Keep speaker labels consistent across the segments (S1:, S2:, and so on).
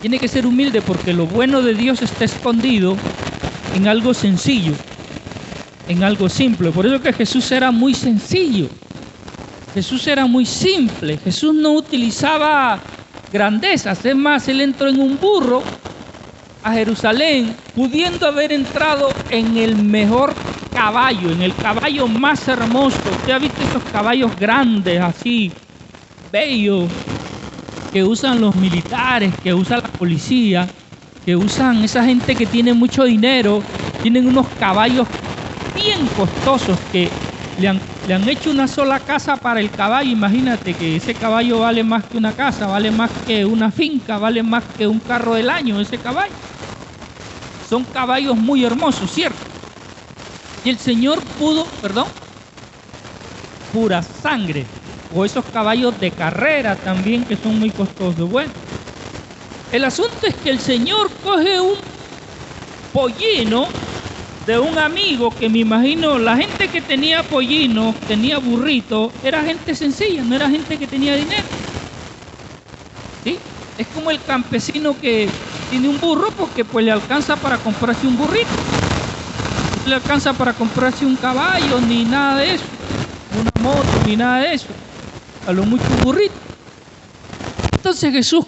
S1: Tiene que ser humilde porque lo bueno de Dios está escondido en algo sencillo, en algo simple. Por eso que Jesús era muy sencillo. Jesús era muy simple. Jesús no utilizaba grandezas. Es más, él entró en un burro a Jerusalén, pudiendo haber entrado en el mejor caballo, en el caballo más hermoso. Usted ha visto esos caballos grandes, así, bellos, que usan los militares, que usa la policía, que usan esa gente que tiene mucho dinero. Tienen unos caballos bien costosos que le han hecho una sola casa para el caballo. Imagínate que ese caballo vale más que una casa, vale más que una finca, vale más que un carro del año ese caballo. Son caballos muy hermosos, ¿cierto? Y el Señor pudo, pura sangre, o esos caballos de carrera también que son muy costosos. Bueno, el asunto es que el Señor coge un pollino de un amigo, que me imagino la gente que tenía pollinos, tenía burritos, era gente sencilla, no era gente que tenía dinero. ¿Sí? Es como el campesino que tiene un burro porque pues le alcanza para comprarse un burrito. No le alcanza para comprarse un caballo, ni nada de eso, una moto, ni nada de eso. A lo mucho un burrito. Entonces Jesús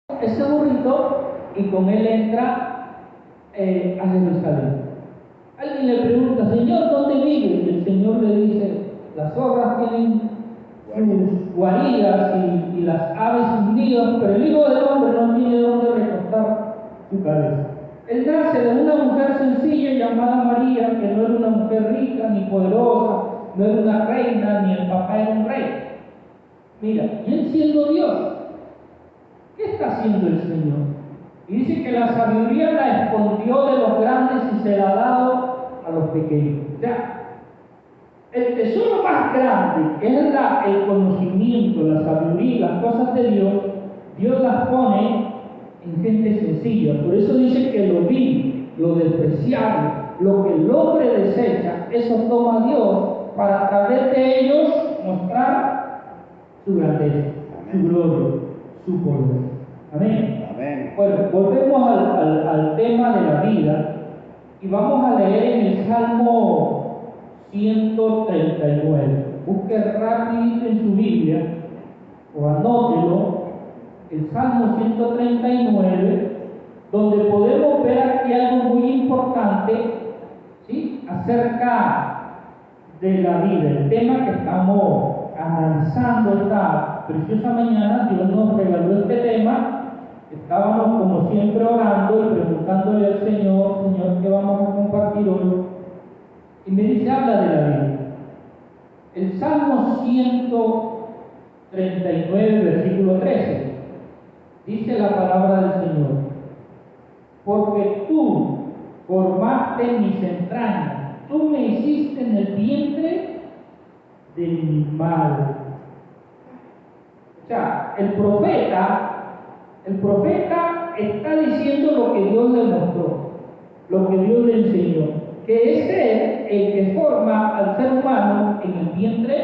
S1: coge ese burrito y con él entra a Jerusalén. Alguien le pregunta, Señor, ¿dónde vive? Y el Señor le dice, las zorras tienen sus guaridas y las aves sus nidos, pero el Hijo del Hombre no tiene dónde recostar su cabeza. Él nace de una mujer sencilla llamada María, que no era una mujer rica ni poderosa, no era una reina, ni el papá era un rey. Mira, y él siendo Dios, ¿qué está haciendo el Señor? Y dice que la sabiduría la escondió de los grandes y se la ha dado a los pequeños. O sea, el tesoro más grande, que es el conocimiento, la sabiduría, las cosas de Dios, Dios las pone en gente sencilla. Por eso dice que lo vil, lo despreciable, lo que el hombre desecha, eso toma Dios para a través de ellos mostrar su grandeza, su gloria, su poder. Amén.
S2: Amén.
S1: Bueno, volvemos al tema de la vida y vamos a leer en el Salmo 139. Busque rapidito en su Biblia o anótelo, el Salmo 139, donde podemos ver aquí algo muy importante, ¿sí?, acerca de la vida, el tema que estamos analizando esta preciosa mañana. Dios nos regaló este tema. Estábamos como siempre orando y preguntándole al Señor, Señor, ¿qué vamos a compartir hoy? Y me dice, habla de la vida. El Salmo 139, versículo 13, dice la palabra del Señor: porque tú formaste mis entrañas, tú me hiciste en el vientre de mi madre. O sea, el profeta está diciendo lo que Dios le mostró, lo que Dios le enseñó, que es Él el que forma al ser humano en el vientre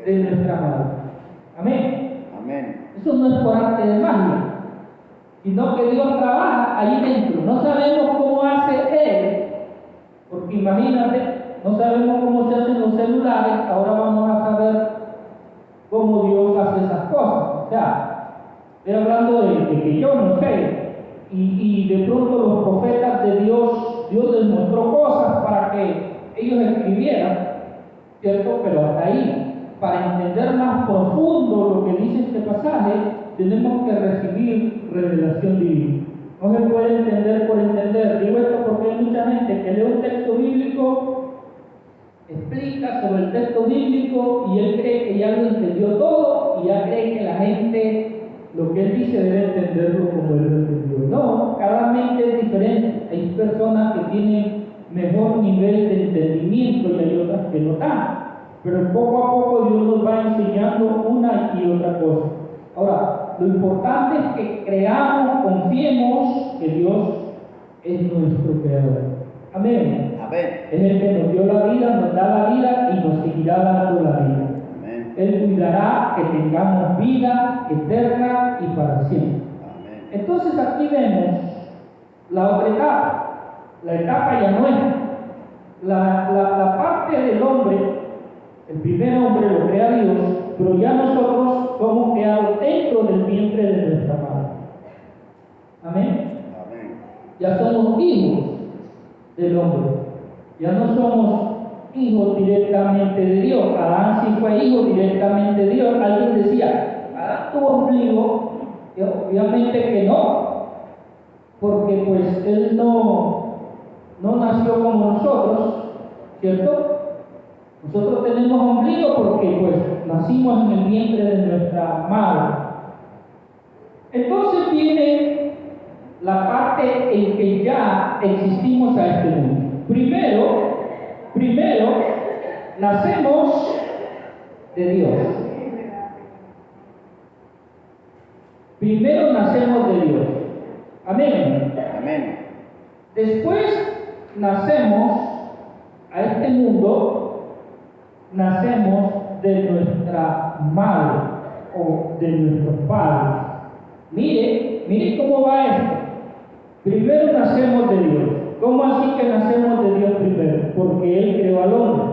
S1: de nuestra madre. Amén.
S2: Amén.
S1: Eso no es por arte de magia, sino que Dios trabaja ahí dentro. No sabemos cómo hace Él, porque imagínate, no sabemos cómo se hacen los celulares, ahora vamos a saber cómo Dios hace esas cosas. O sea, estoy hablando de que yo no sé, y de pronto los profetas de Dios les mostró cosas para que ellos escribieran, ¿cierto? Pero hasta ahí. Para entender más profundo lo que dice este pasaje, tenemos que recibir revelación divina. No se puede entender por entender. Digo esto porque hay mucha gente que lee un texto bíblico, explica sobre el texto bíblico y él cree que ya lo entendió todo y ya cree que la gente, lo que él dice, debe entenderlo como él lo entendió. No, cada mente es diferente. Hay personas que tienen mejor nivel de entendimiento y hay otras que no tanto. Pero poco a poco Dios nos va enseñando una y otra cosa. Ahora, lo importante es que creamos, confiemos que Dios es nuestro creador. Amén.
S2: Amén.
S1: Es el que nos dio la vida, nos da la vida y nos seguirá dando la vida.
S2: Amén.
S1: Él cuidará que tengamos vida eterna y para siempre.
S2: Amén.
S1: Entonces, Entonces aquí vemos la otra etapa, la etapa ya nueva. La parte del hombre, el primer hombre lo crea Dios, pero ya nosotros somos creados dentro del vientre de nuestra madre. Amén. Ya somos hijos del hombre, ya no somos hijos directamente de Dios. Adán sí fue hijo directamente de Dios. Alguien decía, Adán tuvo ombligo, y obviamente que no, porque pues él no nació como nosotros, ¿cierto? Nosotros tenemos ombligo porque pues nacimos en el vientre de nuestra madre. Entonces viene la parte en que ya existimos a este mundo. Primero nacemos de Dios. Primero nacemos de Dios. Amén.
S2: Amén.
S1: Después nacemos a este mundo, nacemos de nuestra madre o de nuestros padres. Mire cómo va esto. Primero nacemos de Dios. ¿Cómo así que nacemos de Dios primero? Porque Él creó al hombre.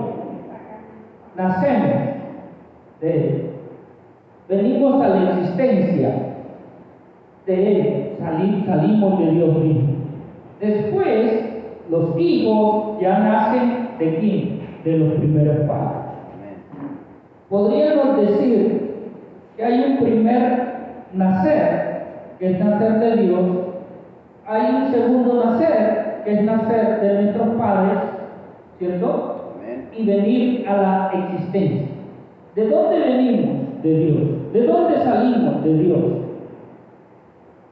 S1: Nacemos de Él. Venimos a la existencia de Él. Salimos de Dios mismo. Después, los hijos ya nacen ¿de quién? De los primeros padres. Podríamos decir que hay un primer nacer, que es nacer de Dios. Hay un segundo nacer, que es nacer de nuestros padres, ¿cierto? Y venir a la existencia. ¿De dónde venimos? De Dios. ¿De dónde salimos? De Dios.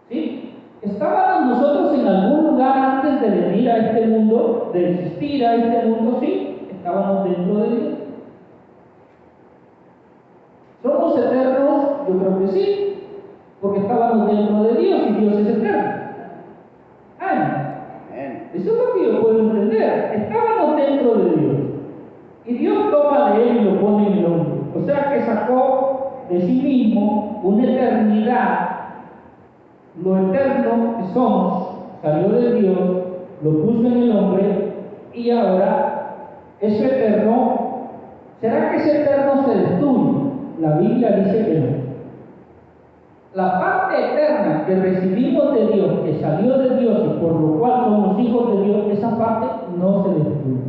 S1: ¿Sí? ¿Estábamos nosotros en algún lugar antes de venir a este mundo, de existir a este mundo? Sí, estábamos dentro de Dios. ¿Somos eternos? Yo creo que sí, porque estábamos dentro de Dios y Dios es eterno. Eso es lo que yo puedo entender. Estábamos dentro de Dios y Dios toma de Él y lo pone en el hombre. O sea que sacó de sí mismo una eternidad. Lo eterno que somos salió de Dios, lo puso en el hombre y ahora eso eterno, ¿será que ese eterno se destruye? La Biblia dice que no. La parte eterna que recibimos de Dios, que salió de Dios y por lo cual somos hijos de Dios, esa parte no se destruye.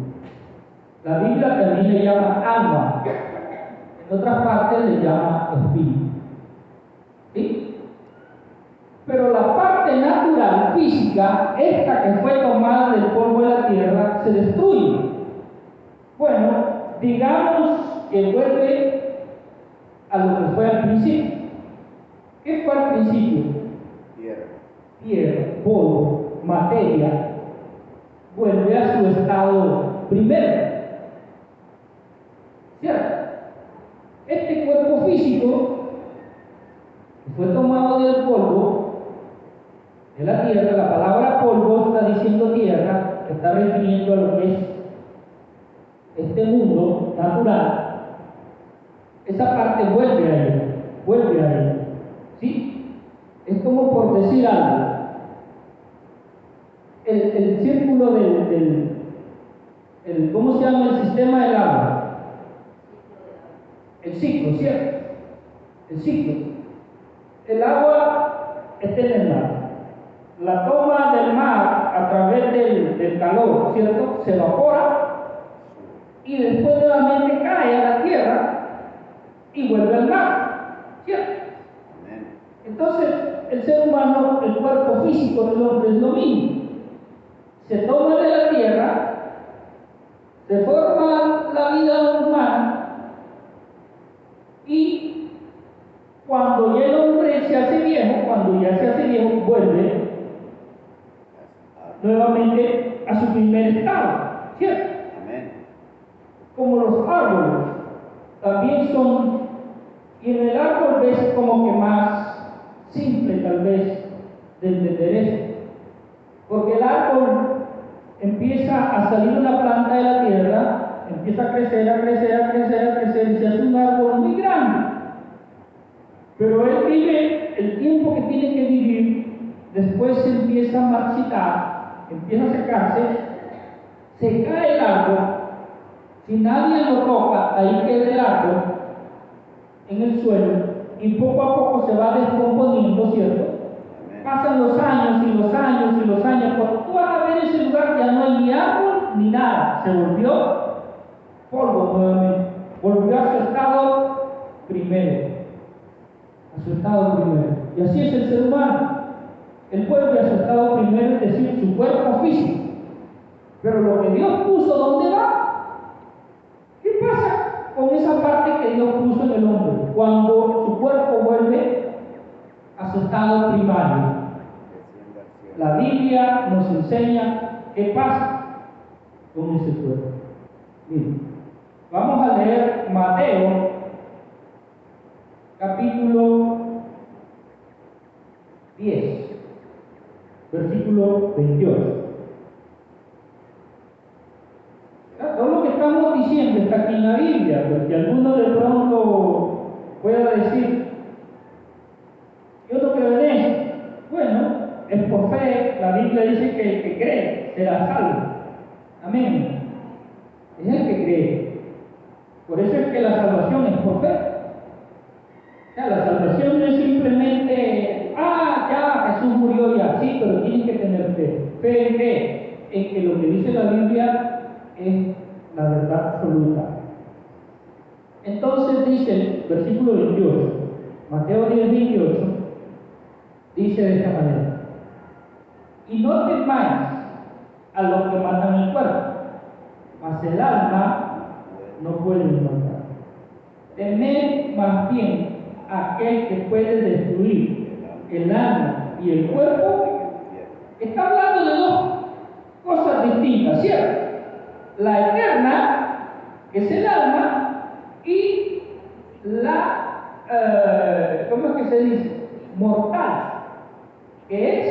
S1: La Biblia también le llama alma, en otras partes le llama espíritu. ¿Sí? Pero la parte natural, física, esta que fue tomada del polvo de la tierra, se destruye. Bueno, digamos que vuelve a lo que fue al principio. ¿Qué fue al principio? Tierra, polvo, materia. Vuelve a su estado primero. ¿Cierto? Este cuerpo físico que fue tomado del polvo de la tierra, la palabra polvo está diciendo tierra, está refiriendo a lo que es este mundo natural. Esa parte vuelve a él. ¿Sí? Es como por decir algo. El círculo ¿cómo se llama el sistema del agua? El ciclo, ¿cierto? El ciclo. El agua está en el mar. La toma del mar a través del calor, ¿cierto? Se evapora y después nuevamente cae a la tierra y vuelve al mar, ¿cierto? Entonces, el ser humano, el cuerpo físico del hombre es lo mismo. Se toma de la tierra, se forma la vida humana y cuando ya el hombre se hace viejo, vuelve nuevamente a su primer estado, ¿cierto? Como los árboles, también son, y en el árbol ves como que más simple tal vez de entender esto, porque el árbol empieza a salir una planta de la tierra, empieza a crecer y se hace un árbol muy grande, pero él vive el tiempo que tiene que vivir después se empieza a marchitar, empieza a secarse, se cae el árbol, si nadie lo toca, ahí queda el árbol en el suelo y poco a poco se va descomponiendo, ¿cierto? Pasan los años y los años y los años, cuando tú vas a ver ese lugar ya no hay ni árbol ni nada, se volvió polvo nuevamente, volvió a su estado primero, y así es el ser humano, él vuelve a su estado primero, es decir, su cuerpo físico, pero lo que Dios puso, ¿dónde va? ¿Qué pasa con esa parte que Dios puso en el hombre cuando su cuerpo vuelve a su estado primario? La Biblia nos enseña qué pasa con ese cuerpo. Miren, vamos a leer Mateo capítulo 10, versículo 28. Todo lo que estamos diciendo está aquí en la Biblia, porque alguno de pronto pueda decir, yo no creo en eso. Bueno, es por fe, la Biblia dice que el que cree será salvo. Amén. Es el que cree. Por eso es que la salvación es por fe. O sea, la salvación no es simplemente, ya, Jesús murió ya, sí, pero tienes que tener fe. ¿Fe en qué? En que lo que dice la Biblia es la verdad absoluta. Entonces dice el versículo 28, Mateo 10, 28, dice de esta manera: y no temáis a los que matan el cuerpo, mas el alma no puede matar. Temed más bien a aquel que puede destruir el alma y el cuerpo. Está hablando de dos cosas distintas, ¿cierto? La eterna, que es el alma, y la, ¿cómo es que se dice? Mortal, que es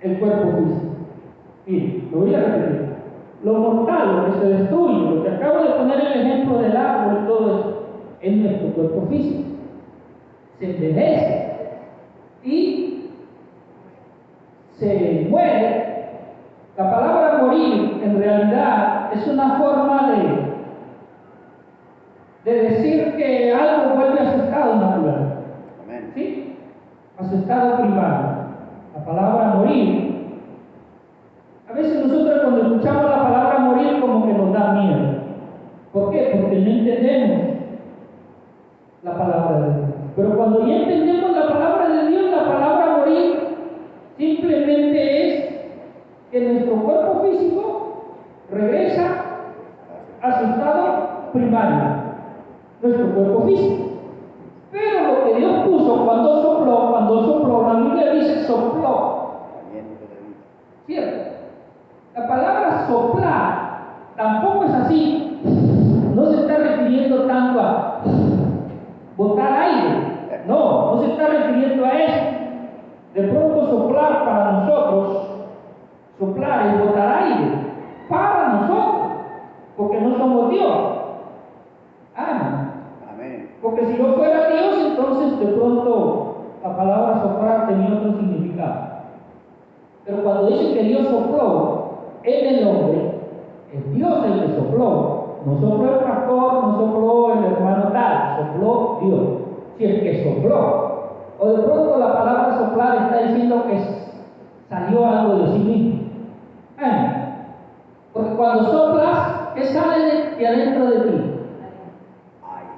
S1: el cuerpo físico. Miren, lo voy a repetir. Lo mortal, lo que se destruye, lo que acabo de poner el ejemplo del árbol y todo eso, es nuestro cuerpo físico. Se envejece y se muere. La palabra morir en realidad es una forma de decir que algo vuelve a su estado natural. ¿Sí? A su estado primario. La palabra morir, a veces nosotros cuando escuchamos la palabra morir como que nos da miedo. ¿Por qué? Porque no entendemos la palabra de Dios. Pero cuando ya entendemos la palabra de Dios, la palabra morir simplemente es que nuestro cuerpo físico regresa a su estado primario, nuestro cuerpo físico. Pero lo que Dios puso cuando sopló, la Biblia dice sopló. ¿Cierto? La palabra soplar tampoco es así. No se está refiriendo tanto a botar aire. No se está refiriendo a eso. De pronto soplar para nosotros, soplar es botar aire para nosotros, porque no somos Dios. Amén. Porque si no fuera Dios, entonces de pronto la palabra soplar tenía otro significado. Pero cuando dice que Dios sopló en el hombre, es Dios el que sopló. No sopló el pastor, no sopló el hermano tal, sopló Dios. Si el que sopló. O de pronto la palabra soplar está diciendo que salió algo de sí mismo. Porque cuando soplas, ¿qué sale de adentro de ti?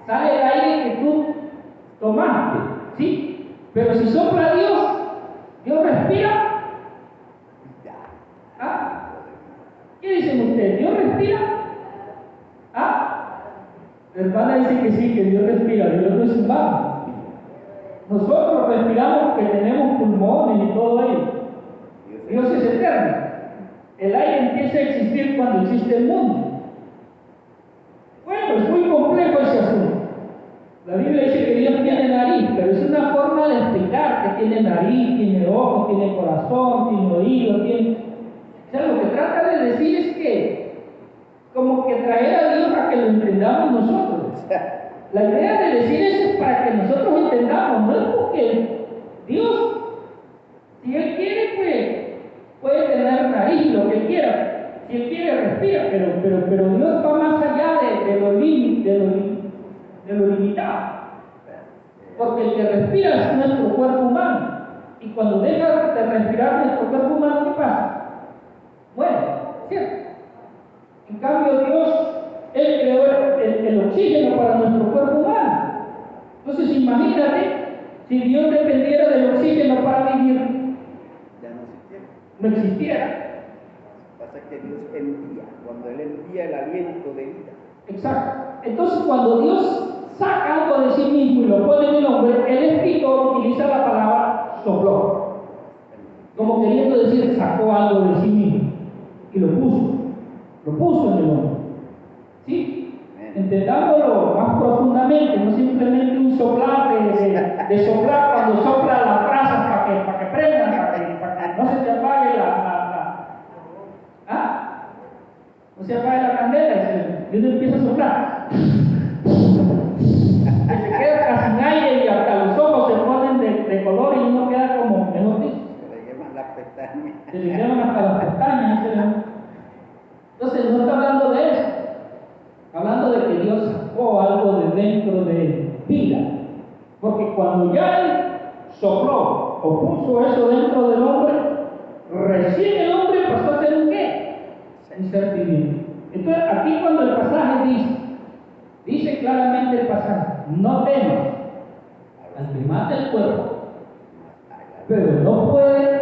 S1: Sale el aire que tú tomaste, ¿sí? Pero si sopla Dios, Dios respira. ¿Qué dicen ustedes? ¿Dios respira? La hermana dice que sí, que Dios respira. Dios no es humano. Nosotros respiramos porque tenemos pulmones y todo ello. Dios es eterno. El aire empieza a existir cuando existe el mundo. Bueno, es muy complejo ese asunto. La Biblia dice que Dios tiene nariz, pero es una forma de explicar que tiene nariz, tiene ojos, tiene corazón, tiene oídos, tiene... O sea, lo que trata de decir es que, como que traer a Dios a que lo entendamos nosotros. La idea de decir eso es para que nosotros entendamos, no es porque Dios Si él quiere, pues, puede tener nariz, lo que él quiera. Si él quiere, respira, pero Dios va más allá de lo limitado. Porque el que respira es nuestro cuerpo humano. Y cuando deja de respirar nuestro cuerpo humano, ¿qué pasa? Muere, ¿cierto? En cambio, Dios, Él creó el oxígeno para nuestro cuerpo humano. Entonces, imagínate, si Dios dependiera del oxígeno para vivir,
S2: Ya no existiera.
S1: no existiera.
S2: Pasa que Dios envía, cuando Él envía el aliento de vida.
S1: Exacto. Entonces, cuando Dios saca algo de sí mismo y lo pone en el hombre, el escritor utiliza la palabra sopló, como queriendo decir, sacó algo de sí mismo y lo puso en el hombre. ¿Sí? Entendámoslo más profundamente, no simplemente un soplar de soplar cuando sopla las brasas para que prendan, para que no se te apague ¿ah? No se apague la candela y uno empieza a soplar. Que se queda casi sin aire y hasta los ojos se ponen de color y uno queda como, mejor dicho.
S2: Se le queman las pestañas.
S1: Se le queman hasta las pestañas. Entonces no está hablando de eso. Está hablando de que Dios sacó algo de dentro de vida. Porque cuando ya Él sopló o puso eso dentro del hombre, recién el hombre pasó a ser un ¿qué? Un ser divino. Entonces aquí cuando el pasaje dice claramente el pasaje, no temas al que mata el cuerpo, pero no puede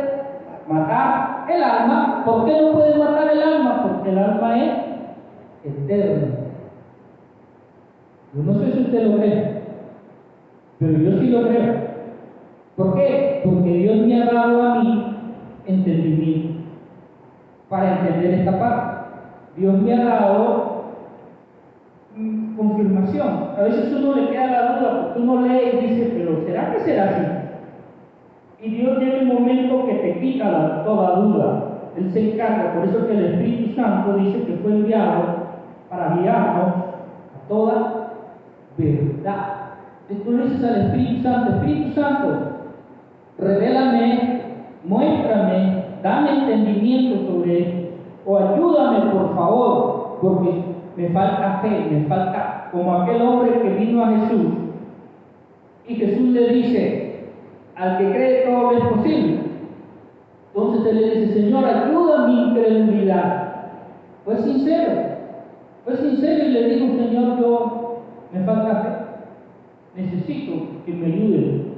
S1: matar el alma. ¿Por qué no puede matar el alma? Porque el alma es eterna. Yo no sé si usted lo cree, pero yo sí lo creo. ¿Por qué? Porque Dios me ha dado a mí entendimiento para entender esta parte. Dios me ha dado confirmación. A veces uno le queda la duda porque uno lee y dice, pero ¿será que será así? Y Dios llega el momento que te quita toda duda. Él se encarga, por eso que el Espíritu Santo dice que fue enviado para guiarnos a toda verdad. Entonces tú le dices al Espíritu Santo, revélame, muéstrame, dame entendimiento sobre esto, o ayúdame por favor, porque me falta fe, me falta, como aquel hombre que vino a Jesús, y Jesús le dice, al que cree todo es posible. Entonces él le dice, Señor, ayuda mi incredulidad. Fue sincero y le dijo, Señor, me falta fe, necesito que me ayude.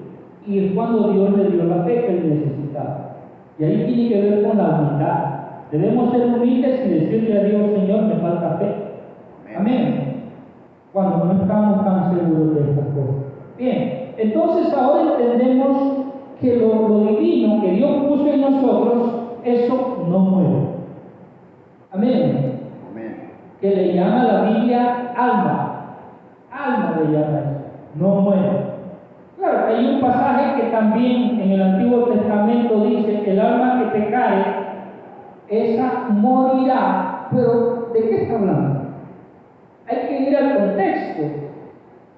S1: Y es cuando Dios le dio la fe que él necesitaba. Y ahí tiene que ver con la humildad. Debemos ser humildes y decirle a Dios, Señor, me falta fe. Amén. Cuando no estamos tan seguros de estas cosas. Bien, entonces ahora entendemos que lo divino que Dios puso en nosotros, eso no muere. Amén. Que le llama la Biblia alma. Alma le llama eso. No muere. Claro, hay un pasaje que también en el Antiguo Testamento dice que el alma que pecare, esa morirá. Pero, ¿de qué está hablando? Hay que ir al contexto.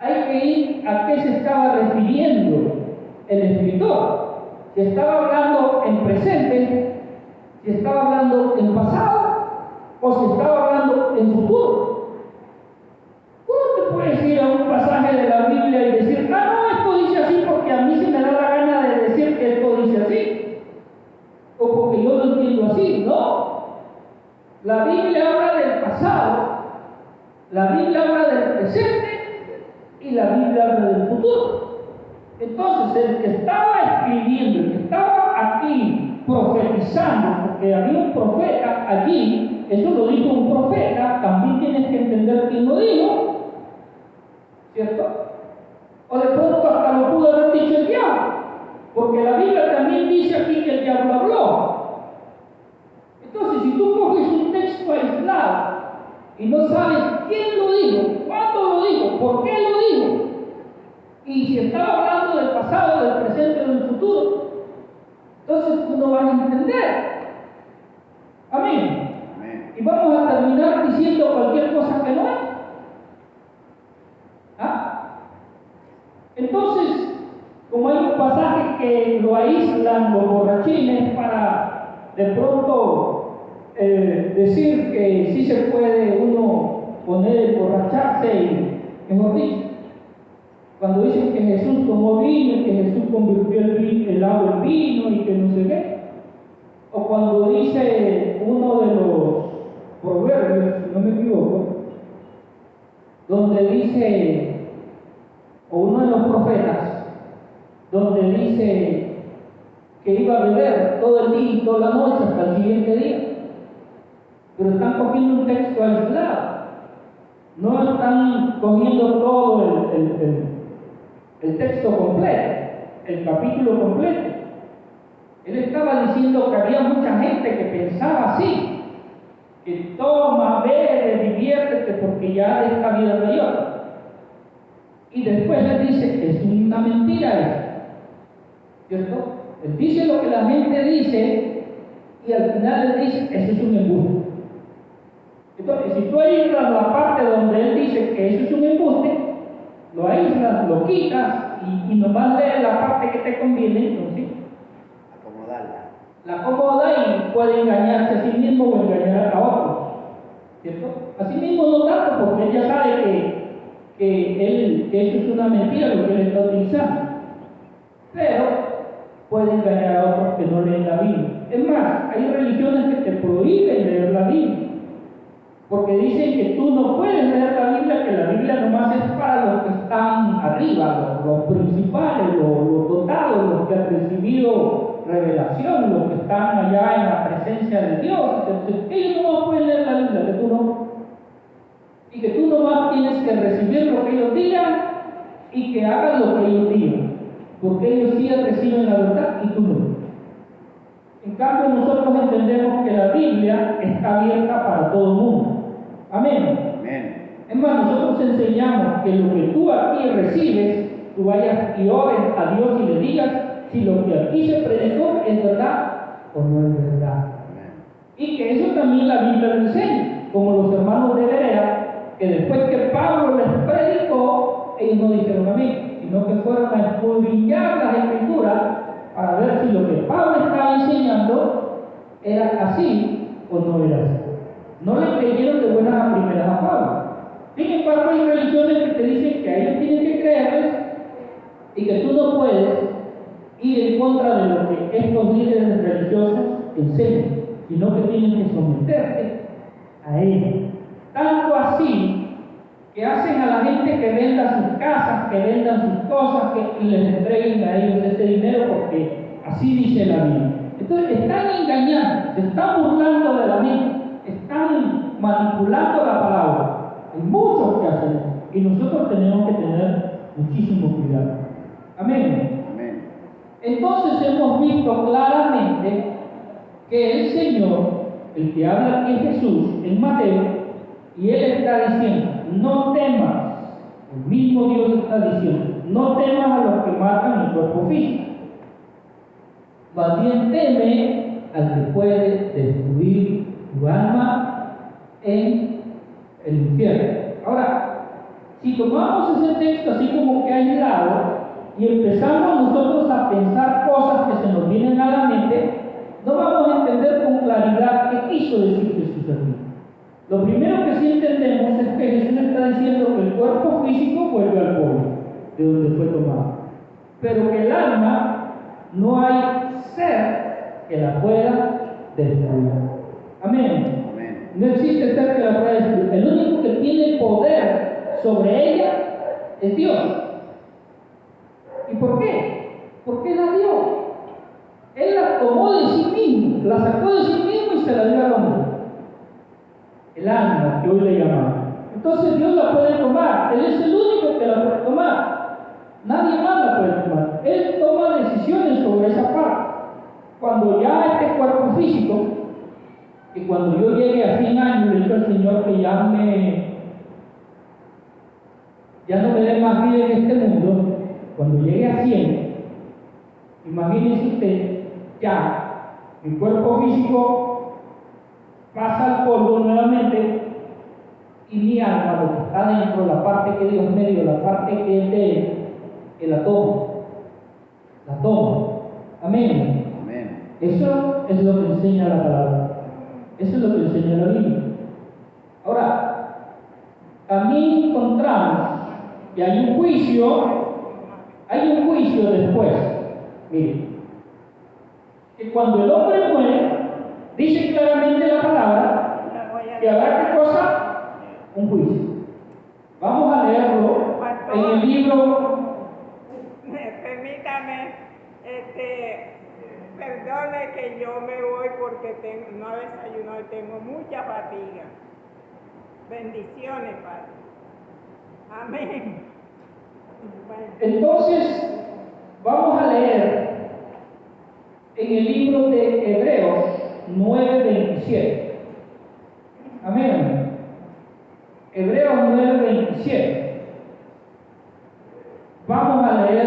S1: Hay que ir a qué se estaba refiriendo el escritor. Si estaba hablando en presente, si estaba hablando en pasado, o si estaba hablando en futuro. ¿Cómo te puedes ir a un pasaje de la Biblia y decir, no, esto dice así porque a mí se me da la gana de decir que esto dice así? O porque yo lo entiendo así. No. La Biblia habla del pasado, la Biblia habla del presente y la Biblia habla del futuro. Entonces, el que estaba escribiendo, el que estaba aquí profetizando, porque había un profeta allí, eso lo dijo un profeta, también tienes que entender quién lo dijo, ¿cierto? O de pronto hasta lo pudo haber dicho el diablo, porque la Biblia también dice aquí que el diablo habló. Entonces, si tú coges un texto aislado y no sabes quién lo dijo, cuándo lo dijo, por qué lo dijo, y si estaba hablando del pasado, del presente o del futuro, entonces tú no vas a entender. Amén. Y vamos a terminar diciendo cualquier cosa que no es. Entonces, como como hay un pasaje que lo aíslan los borrachines para de pronto decir que sí se puede uno poner emborracharse y, mejor dicho, cuando dicen que Jesús tomó vino y que Jesús convirtió el agua en vino y que no sé qué, o cuando dice uno de los proverbios, si no me equivoco, donde dice, o uno de los profetas, donde dice que iba a beber todo el día y toda la noche hasta el siguiente día, pero están cogiendo un texto aislado, no están cogiendo todo el texto completo, el capítulo completo. Él estaba diciendo que había mucha gente que pensaba así, que toma, bebe, diviértete porque ya esta vida no hay otra. Y después él dice que es una mentira eso, ¿cierto? Él dice lo que la gente dice y al final él dice, eso es un embuste. Entonces, si tú aíslas la parte donde él dice que eso es un embuste, lo aíslas, lo quitas y nomás lees la parte que te conviene, entonces la acomoda y puede engañarse a sí mismo o engañar a otros, ¿cierto? Así mismo no tanto, porque él ya sabe que eso es una mentira lo que él está utilizando, pero puede engañar a otros que no leen la Biblia. Es más, hay religiones que te prohíben leer la Biblia, porque dicen que tú no puedes leer la Biblia, que la Biblia nomás es para los que están arriba, los principales, los dotados, los que han recibido revelación, los que están allá en la presencia de Dios. Entonces, ellos no pueden leer la Biblia, que tú no. Y que tú nomás tienes que recibir lo que ellos digan y que hagan lo que ellos digan, porque ellos sí reciben la verdad y tú no. En cambio, nosotros entendemos que la Biblia está abierta para todo el mundo. Amén.
S2: Amén.
S1: Es más, nosotros enseñamos que lo que tú aquí recibes, tú vayas y ores a Dios y le digas si lo que aquí se predicó es verdad o no es verdad.
S2: Amén.
S1: Y que eso también la Biblia lo enseña, como los hermanos de Berea, que después que Pablo les predicó, ellos no dijeron amén, sino que fueron a escudriñar las escrituras para ver si lo que Pablo estaba enseñando era así o no era así. No le creyeron de buenas a primeras a Pablo. Sin embargo, hay religiones que te dicen que a ellos tienen que creerles y que tú no puedes ir en contra de lo que estos líderes religiosos enseñan, sino que tienes que someterte a ellos. Tanto así que hacen a la gente que venda sus casas, que vendan sus cosas, que les entreguen a ellos ese dinero, porque así dice la Biblia. Entonces están engañando, se están burlando de la Biblia, están manipulando la palabra. Hay muchos que hacen eso y nosotros tenemos que tener muchísimo cuidado. Amén.
S2: Amén.
S1: Entonces hemos visto claramente que el Señor, el que habla aquí es Jesús en Mateo, y Él está diciendo, no temas, el mismo Dios está diciendo, no temas a los que matan el cuerpo físico, más bien teme al que puede destruir tu alma en el infierno. Ahora, si tomamos ese texto así como que aislado y empezamos nosotros a pensar cosas que se nos vienen a la mente, no vamos a entender con claridad qué quiso decir Jesús aquí. Lo primero que sí entendemos es que Jesús está diciendo que el cuerpo físico vuelve al polvo, de donde fue tomado, pero que el alma no hay ser que la pueda destruir. Amén.
S2: Amén.
S1: No existe ser que la pueda destruir. El único que tiene poder sobre ella es Dios. ¿Y por qué? Porque la dio. Él la tomó de sí mismo, la sacó de sí mismo y se la dio al hombre. El alma que hoy le llamamos. Entonces Dios la puede tomar. Él es el único que la puede tomar. Nadie más la puede tomar. Él toma decisiones sobre esa parte. Cuando ya este cuerpo físico, que cuando yo llegue a 100 años, le digo al Señor que ya no me dé más vida en este mundo. Cuando llegue a 100, imagínense usted, ya, mi cuerpo físico pasa al polvo nuevamente y mi alma, lo que está dentro, la parte que Dios me dio, la parte que es de el átomo, la toma. Amén.
S2: Amén.
S1: Eso es lo que enseña la palabra. Eso es lo que enseña la Biblia. Ahora, también encontramos que hay un juicio después. Mire, que cuando el hombre muere, dice claramente la palabra que habrá ¿qué cosa? Un juicio. Vamos a leerlo en el libro.
S3: Permítame, perdone que yo me voy porque no desayuno y tengo mucha fatiga. Bendiciones, Padre. Amén. Bueno.
S1: Entonces, vamos a leer en el libro de Hebreos 9:27. Amén. Hebreos 9:27. Vamos a leer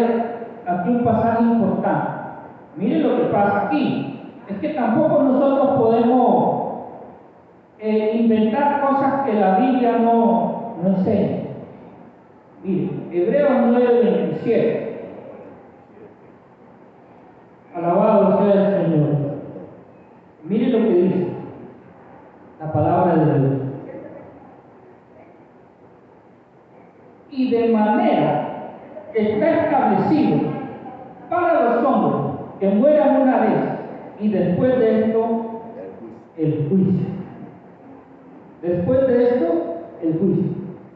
S1: aquí un pasaje importante. Miren lo que pasa aquí. Es que tampoco nosotros podemos inventar cosas que la Biblia no enseña. Miren, Hebreos 9:27. Alabado sea el Señor. Miren lo que dice la palabra de Dios. Y de manera que está establecido para los hombres que mueran una vez y después de esto el juicio. Después de esto el juicio.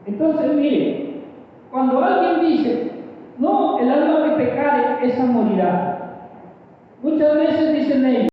S1: Entonces, mire, cuando alguien dice, no, el alma que pecare, esa morirá. Muchas veces dicen ellos,